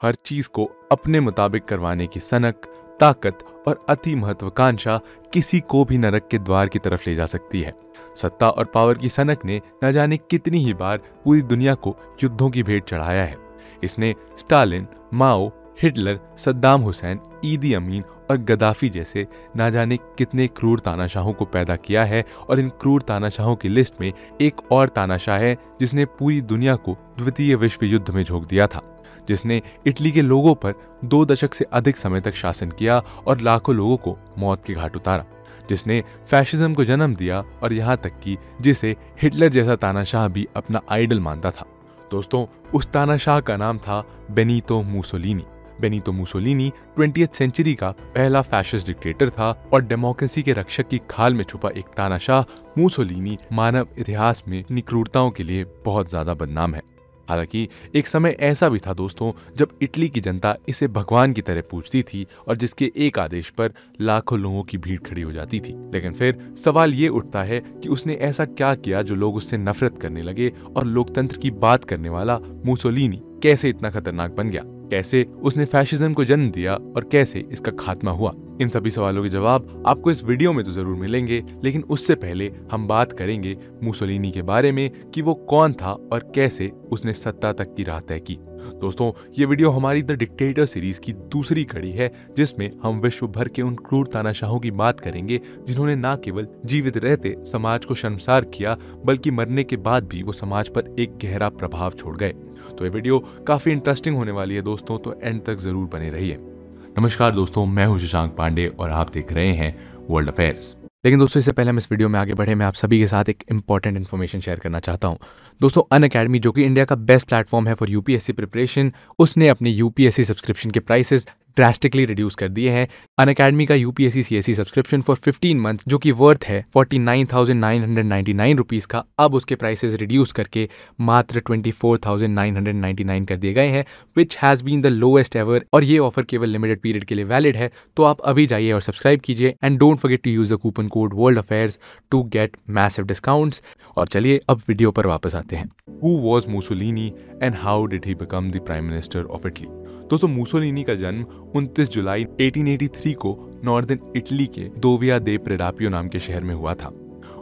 हर चीज को अपने मुताबिक करवाने की सनक, ताकत और अति महत्वाकांक्षा किसी को भी नरक के द्वार की तरफ ले जा सकती है। सत्ता और पावर की सनक ने न जाने कितनी ही बार पूरी दुनिया को युद्धों की भेंट चढ़ाया है। इसने स्टालिन, माओ, हिटलर, सद्दाम हुसैन, ईदी अमीन और गद्दाफी जैसे ना जाने कितने क्रूर तानाशाहों को पैदा किया है। और इन क्रूर तानाशाहों की लिस्ट में एक और तानाशाह है जिसने पूरी दुनिया को द्वितीय विश्व युद्ध में झोंक दिया था, जिसने इटली के लोगों पर 2 दशक से अधिक समय तक शासन किया और लाखों लोगों को मौत के घाट उतारा, जिसने फैशिज्म को जन्म दिया और यहाँ तक कि जिसे हिटलर जैसा तानाशाह भी अपना आइडल मानता था। दोस्तों, उस तानाशाह का नाम था Benito Mussolini. Benito Mussolini 20th century का पहला फैशिस्ट डिक्टेटर था और डेमोक्रेसी के रक्षक की खाल में छुपा एक तानाशाह मुसोलिनी मानव इतिहास में अपनी क्रूरताओं के लिए बहुत ज्यादा बदनाम है। हालांकि एक समय ऐसा भी था दोस्तों जब इटली की जनता इसे भगवान की तरह पूजती थी और जिसके एक आदेश पर लाखों लोगों की भीड़ खड़ी हो जाती थी। लेकिन फिर सवाल ये उठता है कि उसने ऐसा क्या किया जो लोग उससे नफरत करने लगे और लोकतंत्र की बात करने वाला मुसोलिनी कैसे इतना खतरनाक बन गया, कैसे उसने फैशिज्म को जन्म दिया और कैसे इसका खात्मा हुआ। इन सभी सवालों के जवाब आपको इस वीडियो में तो जरूर मिलेंगे, लेकिन उससे पहले हम बात करेंगे मुसोलिनी के बारे में कि वो कौन था और कैसे उसने सत्ता तक की राह तय की। दोस्तों, ये वीडियो हमारी द डिक्टेटर सीरीज की दूसरी कड़ी है जिसमें हम विश्व भर के उन क्रूर तानाशाहों की बात करेंगे जिन्होंने न केवल जीवित रहते समाज को शर्मसार किया बल्कि मरने के बाद भी वो समाज पर एक गहरा प्रभाव छोड़ गए। तो ये वीडियो काफी इंटरेस्टिंग होने वाली है दोस्तों, तो एंड तक जरूर बने रहिए। नमस्कार दोस्तों, मैं हूं शशांक पांडे और आप देख रहे हैं वर्ल्ड अफेयर्स। लेकिन दोस्तों, इससे पहले हम इस वीडियो में आगे बढ़े, मैं आप सभी के साथ एक इंपॉर्टेंट इन्फॉर्मेशन शेयर करना चाहता हूं। दोस्तों, अनअकैडमी जो कि इंडिया का बेस्ट प्लेटफॉर्म है फॉर यूपीएससी प्रिपरेशन, उसने अपने यूपीएससी सब्सक्रिप्शन के प्राइसेस ड्रास्टिकली रिड्यूस कर दिए हैं। अनअकैडमी का UPSC CSC subscription for 15 month जो कि वर्थ है 49,999 रुपीज का, अब उसके प्राइसेस रिड्यूस करके मात्र 24,999 कर दिए गए हैं, which has been the lowest ever. और ये ऑफर केवल लिमिटेड पीरियड के लिए वैलिड है, तो आप अभी जाइए और सब्सक्राइब कीजिए and don't forget to use the coupon code world affairs to get massive discounts. और चलिए अब वीडियो पर वापस आते हैं। Who was Mussolini and how did he become the Prime Minister of Italy? दोस्तों, मुसोलिनी का जन्म 29 जुलाई 1883 को नॉर्दर्न इटली के दोविया दे प्रेरापियो नाम के शहर में हुआ था।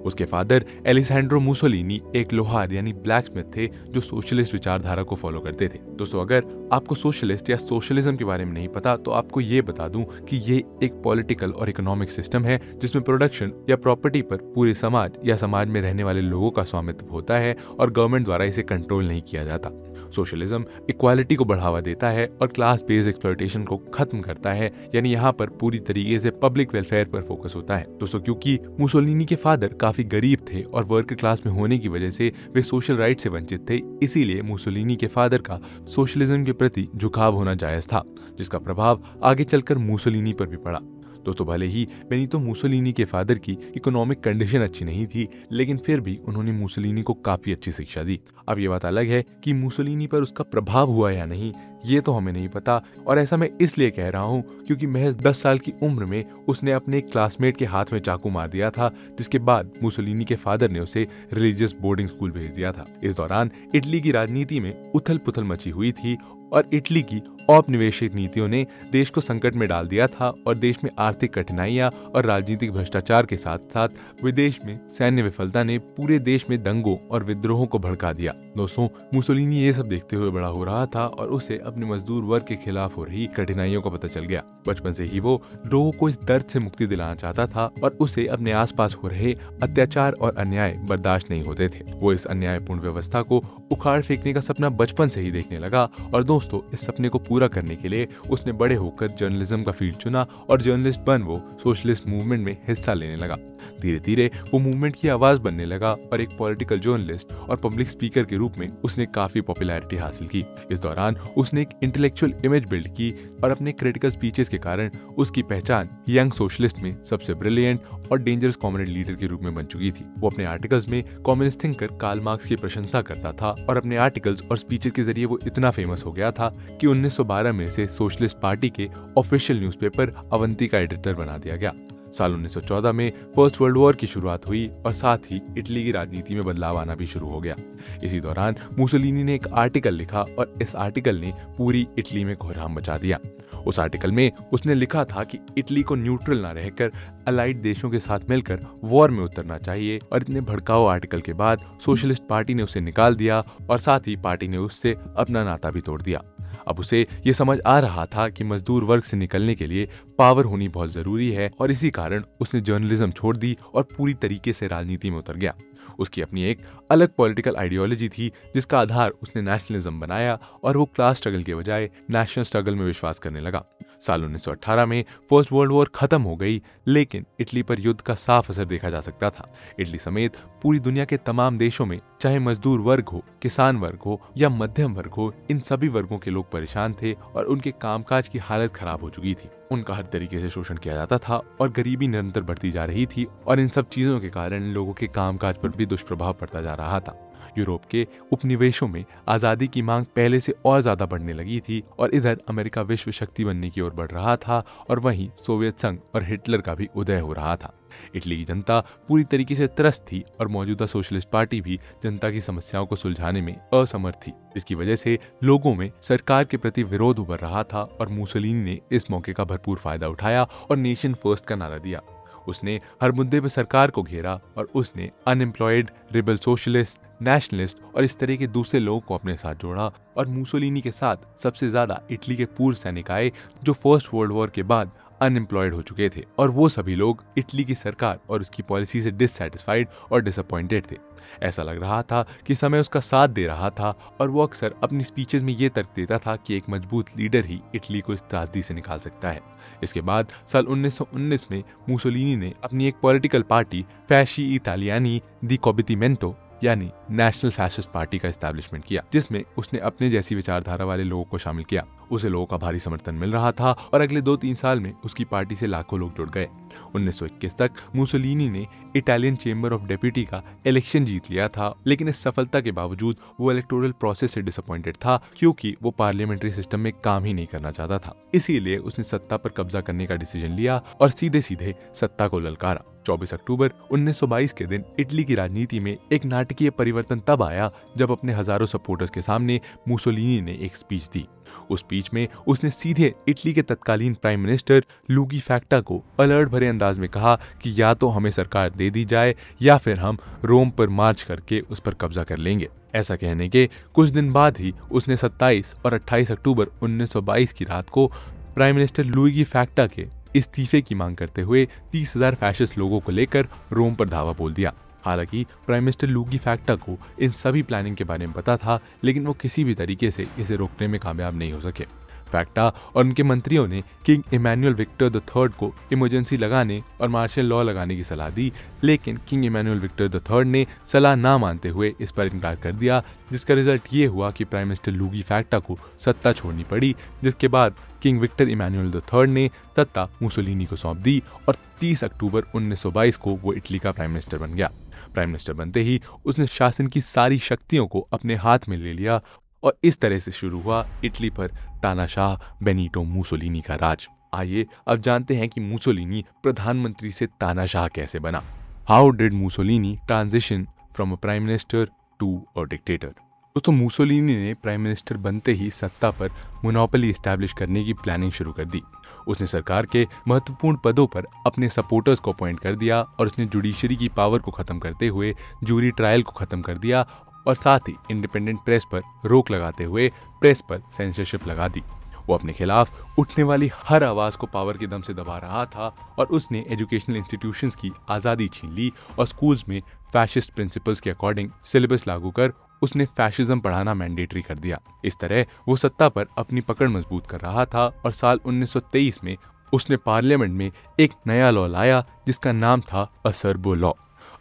उसके फादर एलिसैंड्रो मुसोलिनी एक लोहार यानी ब्लैक स्मिथ थे जो सोशलिस्ट विचारधारा को फॉलो करते थे। दोस्तों, अगर आपको सोशलिस्ट या सोशलिज्म के बारे में नहीं पता तो आपको ये बता दूं कि ये एक पॉलिटिकल और इकोनॉमिक सिस्टम है जिसमें प्रोडक्शन या प्रॉपर्टी पर पूरे समाज या समाज में रहने वाले लोगों का स्वामित्व होता है और गवर्नमेंट द्वारा इसे कंट्रोल नहीं किया जाता। सोशलिज्म इक्वालिटी को बढ़ावा देता है और क्लास बेस्ड एक्सप्लॉयटेशन को खत्म करता है, यानी यहाँ पर पूरी तरीके से पब्लिक वेलफेयर पर फोकस होता है। दोस्तों, क्योंकि मुसोलिनी के फादर काफी गरीब थे और वर्क क्लास में होने की वजह से वे सोशल राइट से वंचित थे, इसीलिए मुसोलिनी के फादर का सोशलिज्म के प्रति झुकाव होना जायज था, जिसका प्रभाव आगे चलकर मुसोलिनी पर भी पड़ा। दोस्तों, भले ही बेनितो मुसोलिनी के फादर की इकोनॉमिक कंडीशन अच्छी नहीं थी, लेकिन फिर भी उन्होंने मुसोलिनी को काफी अच्छी शिक्षा दी। अब ये बात अलग है कि मुसोलिनी पर उसका प्रभाव हुआ या नहीं, ये तो हमें नहीं पता, और ऐसा मैं इसलिए कह रहा हूँ क्योंकि महज 10 साल की उम्र में उसने अपने एक क्लासमेट के हाथ में चाकू मार दिया था, जिसके बाद मुसोलिनी के फादर ने उसे रिलीजियस बोर्डिंग स्कूल भेज दिया था। इस दौरान इटली की राजनीति में उथल पुथल मची हुई थी और इटली की औपनिवेशिक नीतियों ने देश को संकट में डाल दिया था और देश में आर्थिक कठिनाइयां और राजनीतिक भ्रष्टाचार के साथ साथ विदेश में सैन्य विफलता ने पूरे देश में दंगों और विद्रोहों को भड़का दिया। दोस्तों, मुसोलिनी ये सब देखते हुए बड़ा हो रहा था और उसे अपने मजदूर वर्ग के खिलाफ हो रही कठिनाइयों का पता चल गया। बचपन से ही वो लोगों को इस दर्द से मुक्ति दिलाना चाहता था और उसे अपने आसपास हो रहे अत्याचार और अन्याय बर्दाश्त नहीं होते थे। वो इस अन्यायपूर्ण व्यवस्था को उखाड़ फेंकने का सपना बचपन से ही देखने लगा और दोस्तों, इस सपने को पूरा करने के लिए उसने बड़े होकर जर्नलिज्म का फील्ड चुना और जर्नलिस्ट बन वो सोशलिस्ट मूवमेंट में हिस्सा लेने लगा। धीरे धीरे वो मूवमेंट की आवाज बनने लगा और एक पॉलिटिकल जर्नलिस्ट और पब्लिक स्पीकर के रूप में उसने काफी पॉपुलैरिटी हासिल की। इस दौरान उसने एक इंटेलेक्चुअल इमेज बिल्ड की और अपने क्रिटिकल स्पीचेस के कारण उसकी पहचान यंग सोशलिस्ट में सबसे ब्रिलियंट और डेंजरस कम्युनिस्ट लीडर के रूप में बन चुकी थी। वो अपने आर्टिकल्स में कम्युनिस्ट थिंकर कार्ल मार्क्स की प्रशंसा करता था और अपने आर्टिकल्स और स्पीचेस के जरिए वो इतना फेमस हो गया था कि 1912 में से सोशलिस्ट पार्टी के ऑफिशियल न्यूज़पेपर अवंती का एडिटर बना दिया गया। साल 1914 में फर्स्ट वर्ल्ड वॉर की शुरुआत हुई और साथ ही इटली की राजनीति में बदलाव आना भी शुरू हो गया। इसी दौरान मुसोलिनी ने एक आर्टिकल लिखा और इस आर्टिकल ने पूरी इटली में कोहराम मचा दिया। उस आर्टिकल में उसने लिखा था कि इटली को न्यूट्रल ना रहकर अलाइड देशों के साथ मिलकर वॉर में उतरना चाहिए, और इतने भड़काऊ आर्टिकल के बाद सोशलिस्ट पार्टी ने उसे निकाल दिया और साथ ही पार्टी ने उससे अपना नाता भी तोड़ दिया। अब उसे ये समझ आ रहा था कि मजदूर वर्ग से निकलने के लिए पावर होनी बहुत जरूरी है, और इसी कारण उसने जर्नलिज्म छोड़ दी और पूरी तरीके से राजनीति में उतर गया। उसकी अपनी एक अलग पॉलिटिकल आइडियोलॉजी थी जिसका आधार उसने नेशनलिज्म बनाया, और वो क्लास स्ट्रगल के बजाय नेशनल स्ट्रगल में विश्वास करने लगा। साल 1918 में फर्स्ट वर्ल्ड वॉर खत्म हो गई, लेकिन इटली पर युद्ध का साफ असर देखा जा सकता था। इटली समेत पूरी दुनिया के तमाम देशों में चाहे मजदूर वर्ग हो, किसान वर्ग हो या मध्यम वर्ग हो, इन सभी वर्गों के लोग परेशान थे और उनके कामकाज की हालत खराब हो चुकी थी। उनका हर तरीके से शोषण किया जाता था और गरीबी निरंतर बढ़ती जा रही थी, और इन सब चीजों के कारण लोगों के कामकाज पर भी दुष्प्रभाव पड़ता जा रहा था। यूरोप के उपनिवेशों में आजादी की मांग पहले से और ज्यादा बढ़ने लगी थी, और इधर अमेरिका विश्व शक्ति बनने की ओर बढ़ रहा था, और वहीं सोवियत संघ और हिटलर का भी उदय हो रहा था। इटली की जनता पूरी तरीके से त्रस्त थी और मौजूदा सोशलिस्ट पार्टी भी जनता की समस्याओं को सुलझाने में असमर्थ थी, जिसकी वजह से लोगों में सरकार के प्रति विरोध उभर रहा था। और मुसोलिनी ने इस मौके का भरपूर फायदा उठाया और नेशन फर्स्ट का नारा दिया। उसने हर मुद्दे पर सरकार को घेरा और उसने अनएम्प्लॉयड, रिबल सोशलिस्ट, नेशनलिस्ट और इस तरह के दूसरे लोगों को अपने साथ जोड़ा। और मुसोलिनी के साथ सबसे ज्यादा इटली के पूर्व सैनिक आए जो फर्स्ट वर्ल्ड वॉर के बाद अनएम्प्लॉयड हो चुके थे, और वो सभी लोग इटली की सरकार और उसकी पॉलिसी से डिससैटिस्फाइड और डिसअपॉइंटेड थे। ऐसा लग रहा था कि समय उसका साथ दे रहा था, और वो अक्सर अपनी स्पीचेस में ये तर्क देता था कि एक मजबूत लीडर ही इटली को इस त्रासदी से निकाल सकता है। इसके बाद साल 1919 में मुसोलिनी ने अपनी एक पॉलिटिकल पार्टी फैशी इटालियानी दी कॉबितिमेंटो यानी नेशनल फैसिस्ट पार्टी का एस्टैब्लिशमेंट किया, जिसमें उसने अपने जैसी विचारधारा वाले लोगों को शामिल किया। उसे लोगों का भारी समर्थन मिल रहा था और अगले 2-3 साल में उसकी पार्टी से लाखों लोग जुड़ गए। 1921 तक मुसोलिनी ने इटालियन चेंबर ऑफ डेप्यूटी का इलेक्शन जीत लिया था, लेकिन इस सफलता के बावजूद वो इलेक्टोरल प्रोसेस से डिसअपॉइंटेड था, क्योंकि वो पार्लियामेंट्री सिस्टम में काम ही नहीं करना चाहता था। इसीलिए उसने सत्ता पर कब्जा करने का डिसीजन लिया और सीधे सीधे सत्ता को ललकारा। 24 अक्टूबर 1922 के दिन इटली की राजनीति में एक नाटकीय परिवर्तन तब आया जब अपने हजारों सपोर्टर्स के सामने मुसोलिनी ने एक स्पीच दी। उस स्पीच में उसने सीधे इटली के तत्कालीन प्राइम मिनिस्टर लुगी फैक्टा को अलर्ट भरे अंदाज में कहा कि या तो हमें सरकार दे दी जाए या फिर हम रोम पर मार्च करके उस पर कब्जा कर लेंगे। ऐसा कहने के कुछ दिन बाद ही उसने 27 और 28 अक्टूबर 1922 की रात को प्राइम मिनिस्टर लुगी फैक्टा के इस्तीफे की मांग करते हुए 30,000 फैशिस्ट लोगों को लेकर रोम पर धावा बोल दिया। हालांकि प्राइम मिनिस्टर लुगी फैक्टा को इन सभी प्लानिंग के बारे में पता था, लेकिन वो किसी भी तरीके से इसे रोकने में कामयाब नहीं हो सके। फैक्टा और उनके मंत्रियों ने किंग इमैनुअल विक्टर III को इमरजेंसी लगाने और मार्शल लॉ लगाने की सलाह दी, लेकिन किंग इमैनुअल विक्टर III ने सलाह ना मानते हुए इस पर इनकार कर दिया, जिसका रिजल्ट ये हुआ कि प्राइम मिनिस्टर लुगी फैक्टा को सत्ता छोड़नी पड़ी, जिसके बाद किंग विक्टर इमैनुअल III ने सत्ता मुसोलिनी को सौंप दी और 30 अक्टूबर 1922 को वो इटली का प्राइम मिनिस्टर बन गया। प्राइम मिनिस्टर बनते ही उसने शासन की सारी शक्तियों को अपने हाथ में ले लिया और इस तरह से शुरू हुआ इटली पर तानाशाह बेनिटो मुसोलिनी का राज। आइए अब जानते हैं कि मुसोलिनी प्रधानमंत्री से तानाशाह कैसे बना। How did Mussolini transition from a prime minister to a dictator. दोस्तों, मुसोलिनी ने प्राइम मिनिस्टर बनते ही सत्ता पर मोनोपोली एस्टैब्लिश करने की प्लानिंग शुरू कर दी। उसने सरकार के महत्वपूर्ण पदों पर अपने सपोर्टर्स को अपॉइंट कर दिया और उसने जुडिशरी की पावर को खत्म करते हुए जूरी ट्रायल को खत्म कर दिया और साथ ही इंडिपेंडेंट प्रेस पर रोक लगाते हुए प्रेस पर सेंसरशिप लगा दी। वो अपने खिलाफ उठने वाली हर आवाज को पावर के दम से दबा रहा था और उसने एजुकेशनल इंस्टीट्यूशंस की आज़ादी छीन ली और स्कूल्स में फैशिस्ट प्रिंसिपल्स के अकॉर्डिंग सिलेबस लागू कर उसने फैशिज्म पढ़ाना मैंडेटरी कर दिया। इस तरह वो सत्ता पर अपनी पकड़ मजबूत कर रहा था और साल 1923 में उसने पार्लियामेंट में एक नया लॉ लाया जिसका नाम था असर्बो लॉ।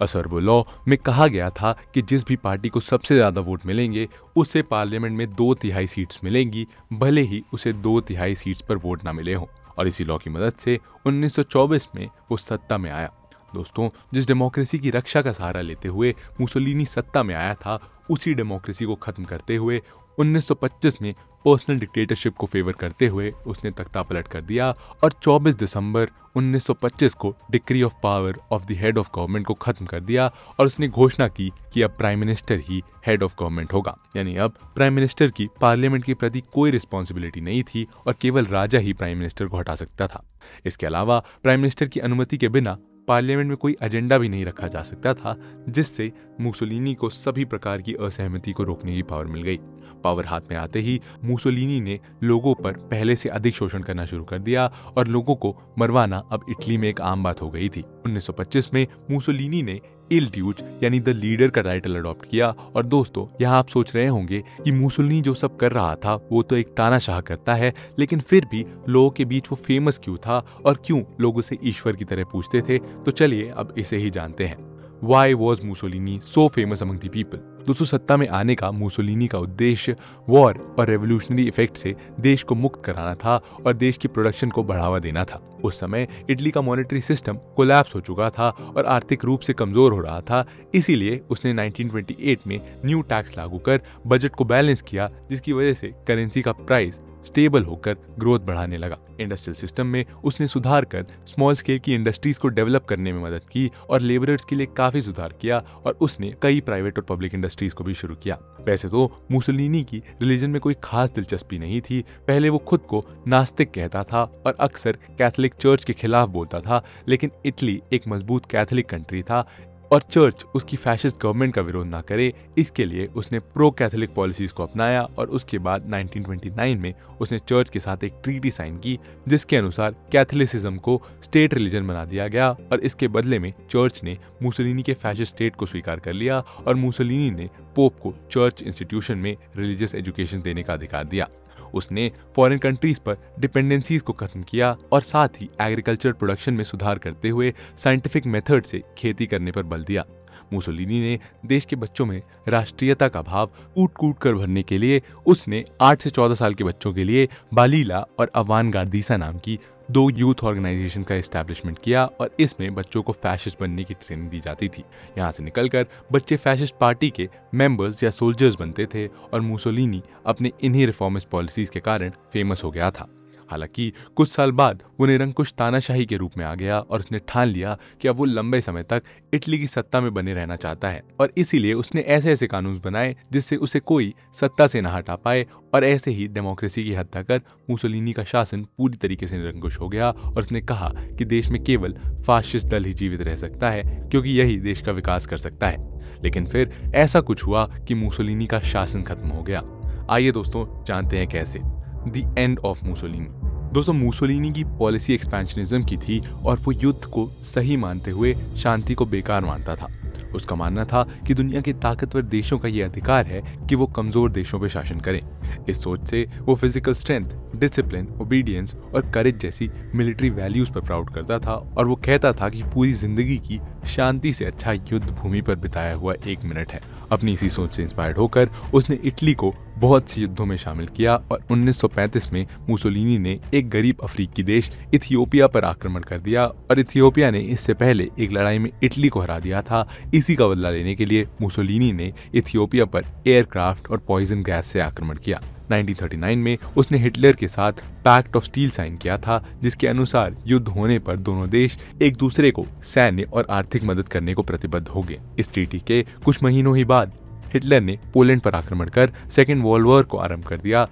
असर्बो लॉ में कहा गया था कि जिस भी पार्टी को सबसे ज्यादा वोट मिलेंगे उसे पार्लियामेंट में 2/3 सीट्स मिलेंगी, भले ही उसे 2/3 सीट्स पर वोट ना मिले हों। और इसी लॉ की मदद से 1924 में वो सत्ता में आया। दोस्तों, जिस डेमोक्रेसी की रक्षा का सहारा लेते हुए मुसोलिनी सत्ता में आया था, उसी डेमोक्रेसी को खत्म करते हुए 1925 में पर्सनल डिक्टेटरशिप को फेवर करते हुए उसने तख्ता पलट कर दिया और 24 दिसंबर 1925 को decree of power of the head of government को खत्म कर दिया और उसने घोषणा की कि अब prime minister he head of government होगा। यानी अब प्राइम मिनिस्टर की पार्लियामेंट के प्रति कोई रिस्पॉन्सिबिलिटी नहीं थी और केवल राजा ही प्राइम मिनिस्टर को हटा सकता था। इसके अलावा प्राइम मिनिस्टर की अनुमति के बिना पार्लियामेंट में कोई एजेंडा भी नहीं रखा जा सकता था, जिससे मुसोलिनी को सभी प्रकार की असहमति को रोकने की पावर मिल गई। पावर हाथ में आते ही मुसोलिनी ने लोगों पर पहले से अधिक शोषण करना शुरू कर दिया और लोगों को मरवाना अब इटली में एक आम बात हो गई थी। 1925 में मुसोलिनी ने इल ड्यूज यानी द लीडर का टाइटल अडॉप्ट किया। और दोस्तों, यहाँ आप सोच रहे होंगे कि मुसोलिनी जो सब कर रहा था वो तो एक तानाशाह करता है, लेकिन फिर भी लोगों के बीच वो फेमस क्यों था और क्यों लोग उसे ईश्वर की तरह पूछते थे? तो चलिए अब इसे ही जानते हैं। Why was Mussolini so famous among the people? दोस्तों, सत्ता में आने का मुसोलिनी का उद्देश्य वॉर और रेवोल्यूशनरी इफेक्ट से देश को मुक्त कराना था और देश की प्रोडक्शन को बढ़ावा देना था। उस समय इटली का मॉनेटरी सिस्टम कोलैप्स हो चुका था और आर्थिक रूप से कमजोर हो रहा था। इसीलिए उसने 1928 में न्यू टैक्स लागू कर बजट को बैलेंस किया, जिसकी वजह से करेंसी का प्राइस स्टेबल होकर ग्रोथ बढ़ाने लगा। इंडस्ट्रियल सिस्टम में उसने सुधार कर स्मॉल स्केल की इंडस्ट्रीज को डेवलप करने में मदद की और लेबरर्स के लिए काफी सुधार किया और उसने कई प्राइवेट और पब्लिक इंडस्ट्रीज को भी शुरू किया। वैसे तो मुसोलिनी की रिलीजन में कोई खास दिलचस्पी नहीं थी। पहले वो खुद को नास्तिक कहता था और अक्सर कैथोलिक चर्च के खिलाफ बोलता था, लेकिन इटली एक मजबूत कैथोलिक कंट्री था और चर्च उसकी फैशिस्ट गवर्नमेंट का विरोध ना करे, इसके लिए उसने प्रो कैथोलिक पॉलिसीज को अपनाया और उसके बाद 1929 में उसने चर्च के साथ एक ट्रीटी साइन की, जिसके अनुसार कैथोलिसिज्म को स्टेट रिलीजन बना दिया गया और इसके बदले में चर्च ने मुसोलिनी के फैशिस्ट स्टेट को स्वीकार कर लिया और मुसोलिनी ने पोप को चर्च इंस्टीट्यूशन में रिलीजियस एजुकेशन देने का अधिकार दिया। उसने फॉरेन कंट्रीज पर डिपेंडेंसीज को खत्म किया और साथ ही एग्रीकल्चर प्रोडक्शन में सुधार करते हुए साइंटिफिक मेथड से खेती करने पर बल दिया। मुसोलिनी ने देश के बच्चों में राष्ट्रीयता का भाव कूट कूट कर भरने के लिए उसने 8 से 14 साल के बच्चों के लिए बालीला और अवानगार्दिसा नाम की 2 यूथ ऑर्गेनाइजेशन का एस्टैब्लिशमेंट किया और इसमें बच्चों को फैशिस्ट बनने की ट्रेनिंग दी जाती थी। यहाँ से निकलकर बच्चे फैशिस्ट पार्टी के मेंबर्स या सोल्जर्स बनते थे और मुसोलिनी अपने इन्हीं रिफॉर्मिस्ट पॉलिसीज के कारण फेमस हो गया था। हालांकि कुछ साल बाद वो निरंकुश तानाशाही के रूप में आ गया और उसने ठान लिया कि अब वो लंबे समय तक इटली की सत्ता में बने रहना चाहता है और इसीलिए उसने ऐसे ऐसे कानून बनाए जिससे उसे कोई सत्ता से न हटा पाए और ऐसे ही डेमोक्रेसी की हत्या कर मुसोलिनी का शासन पूरी तरीके से निरंकुश हो गया और उसने कहा कि देश में केवल फाशिस्ट दल ही जीवित रह सकता है, क्योंकि यही देश का विकास कर सकता है। लेकिन फिर ऐसा कुछ हुआ कि मुसोलिनी का शासन खत्म हो गया। आइए दोस्तों जानते हैं कैसे। The end of Mussolini. दोस्तों, मुसोलिनी की पॉलिसी एक्सपेंशनिज्म की थी और वो युद्ध को सही मानते हुए शांति को बेकार मानता था। उसका मानना था कि दुनिया के ताकतवर देशों का ये अधिकार है कि वो कमजोर देशों पर शासन करें। इस सोच से वो फिजिकल स्ट्रेंथ, डिसिप्लिन, ओबीडियंस और करेज जैसी मिलिट्री वैल्यूज पर प्राउड करता था और वो कहता था कि पूरी जिंदगी की शांति से अच्छा युद्ध भूमि पर बिताया हुआ 1 मिनट है। अपनी इसी सोच से इंस्पायर्ड होकर उसने इटली को बहुत से युद्धों में शामिल किया और 1935 में मुसोलिनी ने एक गरीब अफ्रीकी देश इथियोपिया पर आक्रमण कर दिया और इथियोपिया ने इससे पहले एक लड़ाई में इटली को हरा दिया था। इसी का बदला लेने के लिए मुसोलिनी ने इथियोपिया पर एयरक्राफ्ट और पॉइजन गैस से आक्रमण किया। 1939 में उसने हिटलर के साथ पैक्ट ऑफ स्टील साइन किया था, जिसके अनुसार युद्ध होने पर दोनों देश एक दूसरे को सैन्य और आर्थिक मदद करने को प्रतिबद्ध हो गए। इस ट्रीटी के कुछ महीनों ही बाद हिटलर ने पोलैंड पर आक्रमण कर सेकेंड वर्ल्ड वॉर को आरंभ कर दिया,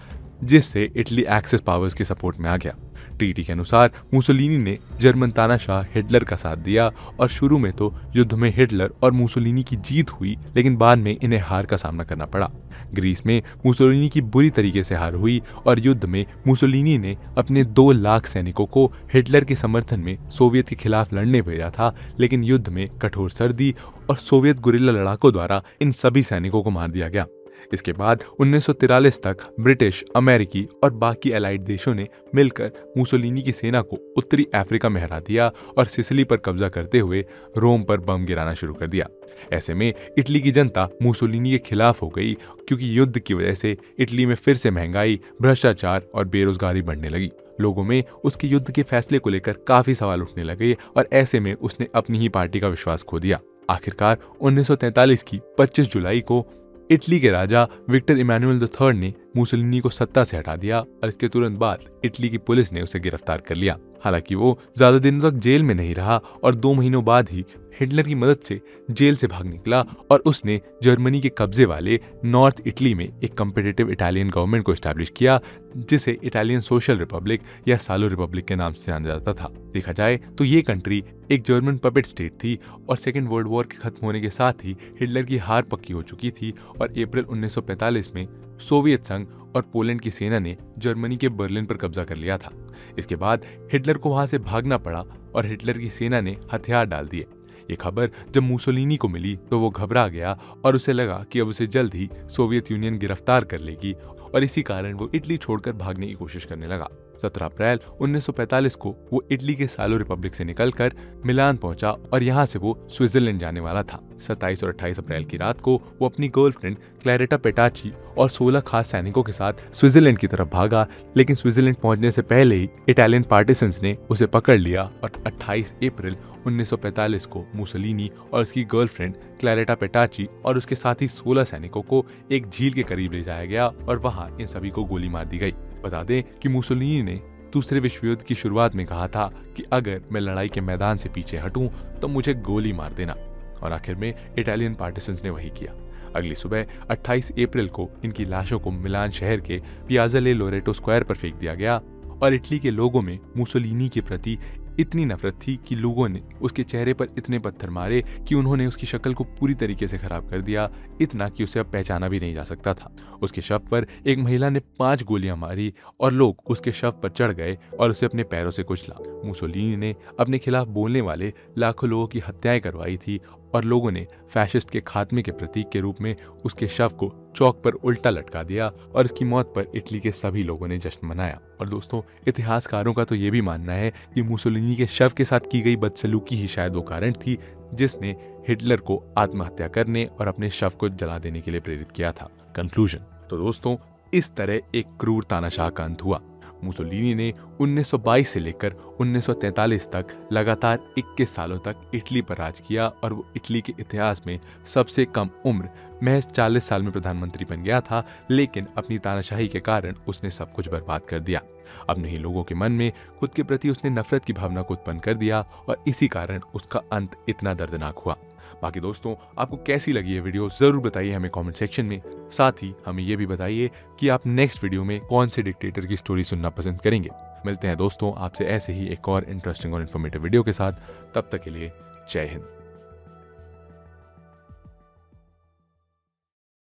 जिससे इटली एक्सेस पावर्स के सपोर्ट में आ गया। ट्रीटी के अनुसार मुसोलिनी ने जर्मन तानाशाह हिटलर का साथ दिया और शुरू में तो युद्ध में हिटलर और मुसोलिनी की जीत हुई, लेकिन बाद में इन्हें हार का सामना करना पड़ा। ग्रीस में मुसोलिनी की बुरी तरीके से हार हुई और युद्ध में मुसोलिनी ने अपने 2 लाख सैनिकों को हिटलर के समर्थन में सोवियत के खिलाफ लड़ने भेजा था, लेकिन युद्ध में कठोर सर्दी और सोवियत गुरिल्ला लड़ाकों द्वारा इन सभी सैनिकों को मार दिया गया। इसके बाद 1943 तक ब्रिटिश, अमेरिकी और बाकी एलाइड देशों ने मिलकर मुसोलिनी की सेना को उत्तरी अफ्रीका में हरा दिया और सिसिली पर कब्जा करते हुए रोम पर बम गिराना शुरू कर दिया। ऐसे में इटली की जनता मुसोलिनी के खिलाफ हो गई, क्योंकि युद्ध की वजह से इटली में फिर से महंगाई, भ्रष्टाचार और बेरोजगारी बढ़ने लगी। लोगों में उसके युद्ध के फैसले को लेकर काफी सवाल उठने लगे और ऐसे में उसने अपनी ही पार्टी का विश्वास खो दिया। आखिरकार 1943 की 25 जुलाई को इटली के राजा विक्टर इमैनुअल III ने मुसोलिनी को सत्ता से हटा दिया और इसके तुरंत बाद इटली की पुलिस ने उसे गिरफ्तार कर लिया। हालांकि वो ज्यादा दिनों तक जेल में नहीं रहा और 2 महीनों बाद ही हिटलर की मदद से जेल से भाग निकला और उसने जर्मनी के कब्जे वाले नॉर्थ इटली में एक कॉम्पिटिटिव इटालियन गवर्नमेंट को एस्टैब्लिश किया, जिसे इटालियन सोशल रिपब्लिक या सालो रिपब्लिक के नाम से जाना जाता था। देखा जाए तो ये कंट्री एक जर्मन पपेट स्टेट थी और सेकेंड वर्ल्ड वॉर के खत्म होने के साथ ही हिटलर की हार पक्की हो चुकी थी और अप्रैल 1945 में सोवियत संघ और पोलैंड की सेना ने जर्मनी के बर्लिन पर कब्जा कर लिया था। इसके बाद हिटलर को वहां से भागना पड़ा और हिटलर की सेना ने हथियार डाल दिए। ये खबर जब मुसोलिनी को मिली तो वो घबरा गया और उसे लगा कि अब उसे जल्द ही सोवियत यूनियन गिरफ्तार कर लेगी और इसी कारण वो इटली छोड़कर भागने की कोशिश करने लगा। 17 अप्रैल 1945 को वो इटली के सालो रिपब्लिक से निकलकर मिलान पहुंचा और यहाँ से वो स्विट्जरलैंड जाने वाला था। 27 और 28 अप्रैल की रात को वो अपनी गर्लफ्रेंड क्लैरेटा पेटाची और 16 खास सैनिकों के साथ स्विट्जरलैंड की तरफ भागा, लेकिन स्विट्जरलैंड पहुंचने से पहले ही इटालियन पार्टिसंस ने उसे पकड़ लिया और 28 अप्रैल 1945 को मुसोलिनी और उसकी गर्लफ्रेंड क्लैरेटा पेटाची और उसके साथ ही 16 सैनिकों को एक झील के करीब ले जाया गया और वहां इन सभी को गोली मार दी गई। बता दें कि मुसोलिनी ने दूसरे विश्व युद्ध की शुरुआत में कहा था कि अगर मैं लड़ाई के मैदान से पीछे हटूं तो मुझे गोली मार देना, और आखिर में इटालियन पार्टिसंस ने वही किया। अगली सुबह 28 अप्रैल को इनकी लाशों को मिलान शहर के पियाज़ा ले लोरेटो स्क्वायर पर फेंक दिया गया और इटली के लोगों में मुसोलिनी के प्रति इतनी नफरत थी कि लोगों ने उसके चेहरे पर इतने पत्थर मारे कि उन्होंने उसकी शक्ल को पूरी तरीके से खराब कर दिया, इतना कि उसे अब पहचाना भी नहीं जा सकता था। उसके शव पर एक महिला ने 5 गोलियां मारी और लोग उसके शव पर चढ़ गए और उसे अपने पैरों से कुचला। मुसोलिनी ने अपने खिलाफ बोलने वाले लाखों लोगों की हत्याएं करवाई थी और लोगों ने फैशिस्ट के खात्मे के प्रतीक के रूप में उसके शव को चौक पर उल्टा लटका दिया और उसकी मौत पर इटली के सभी लोगों ने जश्न मनाया। और दोस्तों, इतिहासकारों का तो ये भी मानना है कि मुसोलिनी के शव के साथ की गई बदसलूकी ही शायद वो कारण थी जिसने हिटलर को आत्महत्या करने और अपने शव को जला देने के लिए प्रेरित किया था। कंक्लूजन, तो दोस्तों, इस तरह एक क्रूर तानाशाह का अंत हुआ। मुसोलिनी ने 1922 से लेकर 1943 तक लगातार 21 सालों तक इटली पर राज किया और वो इटली के इतिहास में सबसे कम उम्र महज 40 साल में प्रधानमंत्री बन गया था, लेकिन अपनी तानाशाही के कारण उसने सब कुछ बर्बाद कर दिया। अपने ही लोगों के मन में खुद के प्रति उसने नफरत की भावना को उत्पन्न कर दिया और इसी कारण उसका अंत इतना दर्दनाक हुआ। बाकी दोस्तों, आपको कैसी लगी ये वीडियो जरूर बताइए हमें कमेंट सेक्शन में। साथ ही हमें ये भी बताइए कि आप नेक्स्ट वीडियो में कौन से डिक्टेटर की स्टोरी सुनना पसंद करेंगे। मिलते हैं दोस्तों आपसे ऐसे ही एक और इंटरेस्टिंग और इन्फॉर्मेटिव वीडियो के साथ। तब तक के लिए जय हिंद।